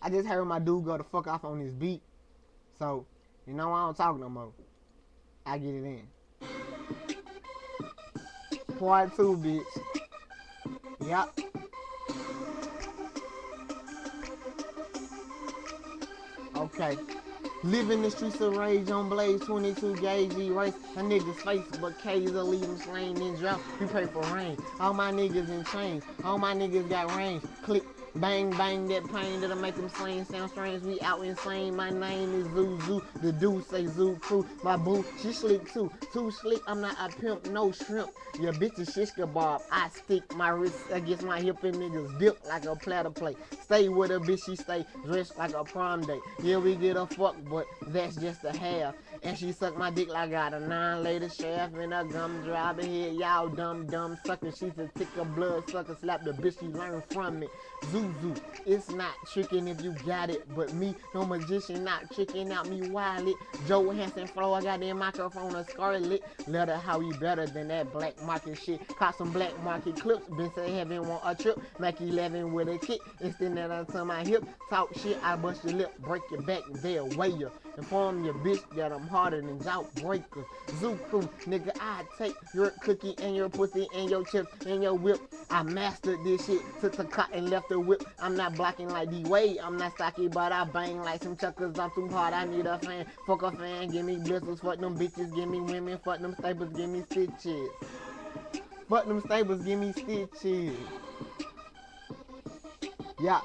I just heard my dude go the fuck off on this beat. So, you know I don't talk no more. I get it in. Part 2, bitch. Yup. Okay. Live in the streets of rage on blaze, 22 gauge erase a nigga's face, but K's will leave him slain in drought. We pray for rain. All my niggas in chains, all my niggas got range. Click, bang, bang, that pain that'll make them slain sound strange. We out insane. My name is Zuzu. The dude say Zoo Crew. My boo, she slick too. Too slick, I'm not a pimp, no shrimp. Your bitch is shish kebab. I stick my wrist against my hip and niggas dip like a platter plate. Stay with a bitch, she stay dressed like a prom date. Yeah, we get a fuck, but that's just a half. And she suck my dick like I got a 9-later shaft and a gumdrop head. Y'all dumb sucker. She's a tick of blood sucker. Slap the bitch, she learned from me. Zuzu, it's not tricking if you got it, but me, no magician, not tricking out me wild. Joe Hansen flow, I got that microphone a scarlet. Let her how we better than that black market shit. Caught some black market clips. Been say heaven want a trip. Mac 11 with a kick. Extend that onto my hip. Talk shit, I bust your lip, break your back, they'll weigh you. Inform your bitch that I'm harder than outbreakers. Zoo crew, nigga, I take your cookie and your pussy and your chips and your whip. I mastered this shit, took the cotton and left the whip. I'm not blocking like D-Wade, I'm not stocky, but I bang like some chuckers. I'm too hard, I need a fan. Fuck a fan, give me blisters, fuck them bitches, give me women, fuck them staples, give me stitches. Fuck them staples, give me stitches. Yeah.